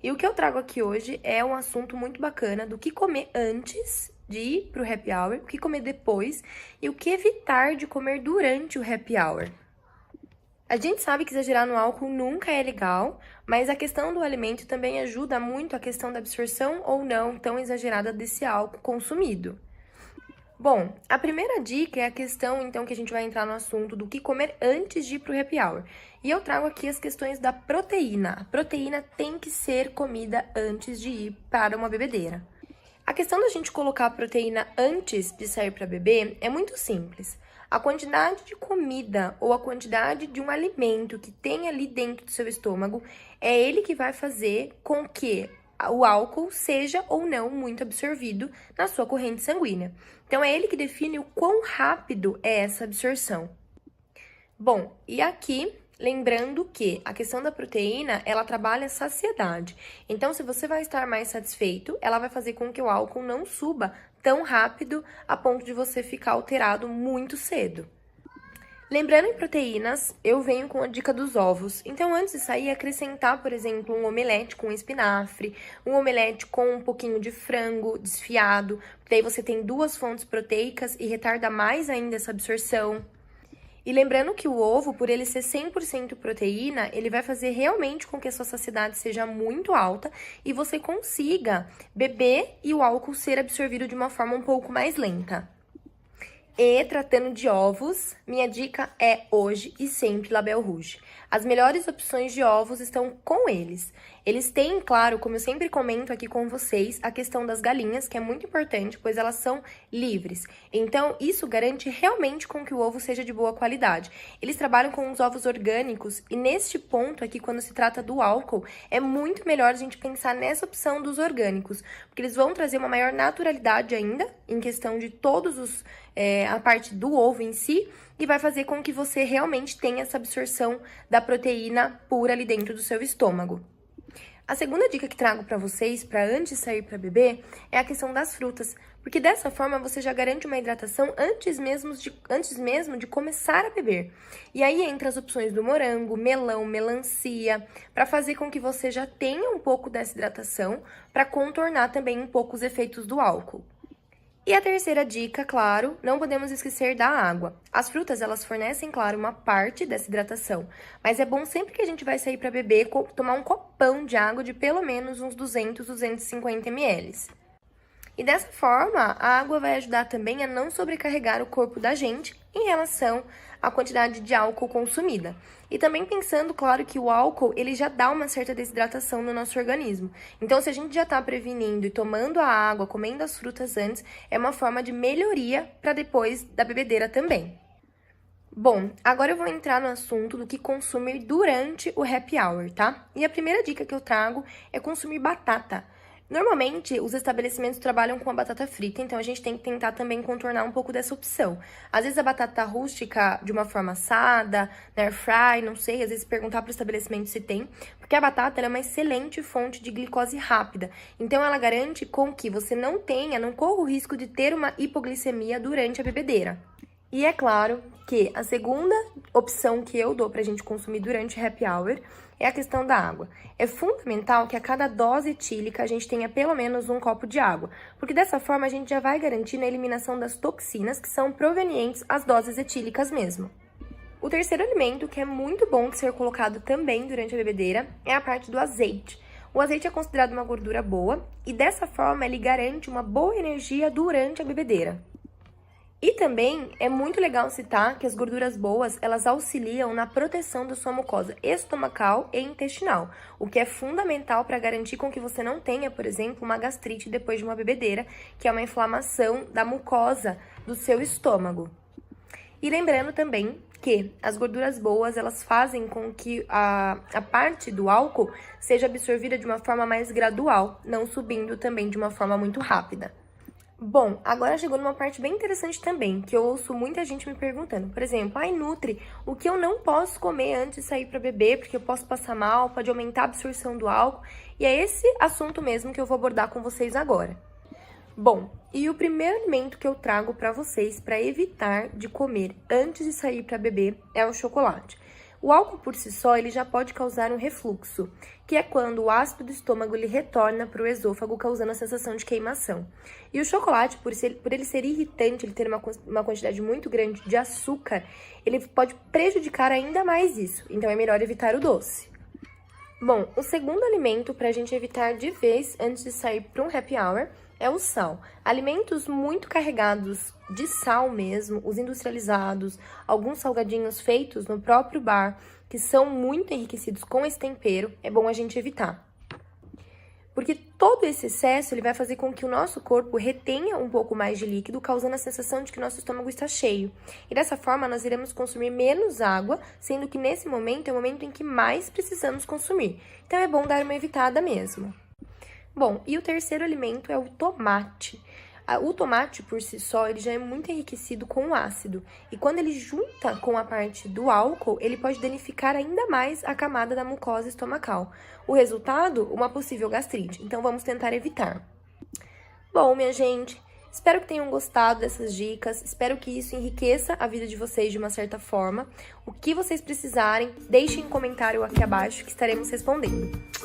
E o que eu trago aqui hoje é um assunto muito bacana do que comer antes de ir pro happy hour, o que comer depois e o que evitar de comer durante o happy hour. A gente sabe que exagerar no álcool nunca é legal, mas a questão do alimento também ajuda muito a questão da absorção ou não tão exagerada desse álcool consumido. Bom, a primeira dica é a questão, então, que a gente vai entrar no assunto do que comer antes de ir pro happy hour. E eu trago aqui as questões da proteína. A proteína tem que ser comida antes de ir para uma bebedeira. A questão da gente colocar a proteína antes de sair para beber é muito simples. A quantidade de comida ou a quantidade de um alimento que tem ali dentro do seu estômago é ele que vai fazer com que o álcool seja ou não muito absorvido na sua corrente sanguínea. Então, é ele que define o quão rápido é essa absorção. Bom, e aqui, lembrando que a questão da proteína, ela trabalha a saciedade. Então, se você vai estar mais satisfeito, ela vai fazer com que o álcool não suba tão rápido a ponto de você ficar alterado muito cedo. Lembrando em proteínas, eu venho com a dica dos ovos. Então, antes de sair, acrescentar, por exemplo, um omelete com espinafre, um omelete com um pouquinho de frango desfiado, daí você tem duas fontes proteicas e retarda mais ainda essa absorção. E lembrando que o ovo, por ele ser 100% proteína, ele vai fazer realmente com que a sua saciedade seja muito alta e você consiga beber e o álcool ser absorvido de uma forma um pouco mais lenta. E, tratando de ovos, minha dica é hoje e sempre Label Rouge. As melhores opções de ovos estão com eles. Eles têm, claro, como eu sempre comento aqui com vocês, a questão das galinhas, que é muito importante, pois elas são livres. Então, isso garante realmente com que o ovo seja de boa qualidade. Eles trabalham com os ovos orgânicos e neste ponto aqui, quando se trata do álcool, é muito melhor a gente pensar nessa opção dos orgânicos, porque eles vão trazer uma maior naturalidade ainda, em questão de todos os... a parte do ovo em si, e vai fazer com que você realmente tenha essa absorção da proteína pura ali dentro do seu estômago. A segunda dica que trago para vocês, para antes de sair para beber, é a questão das frutas, porque dessa forma você já garante uma hidratação antes mesmo de começar a beber. E aí entra as opções do morango, melão, melancia, para fazer com que você já tenha um pouco dessa hidratação, para contornar também um pouco os efeitos do álcool. E a terceira dica, claro, não podemos esquecer da água. As frutas, elas fornecem, claro, uma parte dessa hidratação, mas é bom sempre que a gente vai sair para beber, tomar um copão de água de pelo menos uns 200, 250 ml. E dessa forma, a água vai ajudar também a não sobrecarregar o corpo da gente em relação à quantidade de álcool consumida. E também pensando, claro, que o álcool, ele já dá uma certa desidratação no nosso organismo. Então, se a gente já está prevenindo e tomando a água, comendo as frutas antes, é uma forma de melhoria para depois da bebedeira também. Bom, agora eu vou entrar no assunto do que consumir durante o happy hour, tá? E a primeira dica que eu trago é consumir batata. Normalmente, os estabelecimentos trabalham com a batata frita, então a gente tem que tentar também contornar um pouco dessa opção. Às vezes a batata rústica de uma forma assada, na air fry, não sei, às vezes perguntar para o estabelecimento se tem, porque a batata ela é uma excelente fonte de glicose rápida. Então ela garante com que você não corra o risco de ter uma hipoglicemia durante a bebedeira. E é claro que a segunda opção que eu dou pra gente consumir durante o happy hour é a questão da água. É fundamental que a cada dose etílica a gente tenha pelo menos um copo de água, porque dessa forma a gente já vai garantir a eliminação das toxinas que são provenientes às doses etílicas mesmo. O terceiro alimento, que é muito bom de ser colocado também durante a bebedeira, é a parte do azeite. O azeite é considerado uma gordura boa e dessa forma ele garante uma boa energia durante a bebedeira. E também é muito legal citar que as gorduras boas, elas auxiliam na proteção da sua mucosa estomacal e intestinal, o que é fundamental para garantir com que você não tenha, por exemplo, uma gastrite depois de uma bebedeira, que é uma inflamação da mucosa do seu estômago. E lembrando também que as gorduras boas, elas fazem com que a parte do álcool seja absorvida de uma forma mais gradual, não subindo também de uma forma muito rápida. Bom, agora chegou numa parte bem interessante também, que eu ouço muita gente me perguntando. Por exemplo, Nutri, o que eu não posso comer antes de sair para beber, porque eu posso passar mal, pode aumentar a absorção do álcool. E é esse assunto mesmo que eu vou abordar com vocês agora. Bom, e o primeiro alimento que eu trago para vocês para evitar de comer antes de sair para beber é o chocolate. O álcool por si só, ele já pode causar um refluxo, que é quando o ácido do estômago ele retorna para o esôfago, causando a sensação de queimação. E o chocolate, por ele ser irritante, ele ter uma quantidade muito grande de açúcar, ele pode prejudicar ainda mais isso. Então, é melhor evitar o doce. Bom, o segundo alimento para a gente evitar de vez antes de sair para um happy hour é o sal. Alimentos muito carregados de sal mesmo, os industrializados, alguns salgadinhos feitos no próprio bar, que são muito enriquecidos com esse tempero, é bom a gente evitar. Porque todo esse excesso ele vai fazer com que o nosso corpo retenha um pouco mais de líquido, causando a sensação de que nosso estômago está cheio. E dessa forma, nós iremos consumir menos água, sendo que nesse momento é o momento em que mais precisamos consumir. Então, é bom dar uma evitada mesmo. Bom, e o terceiro alimento é o tomate. O tomate, por si só, ele já é muito enriquecido com o ácido. E quando ele junta com a parte do álcool, ele pode danificar ainda mais a camada da mucosa estomacal. O resultado, uma possível gastrite. Então, vamos tentar evitar. Bom, minha gente, espero que tenham gostado dessas dicas. Espero que isso enriqueça a vida de vocês de uma certa forma. O que vocês precisarem, deixem um comentário aqui abaixo que estaremos respondendo.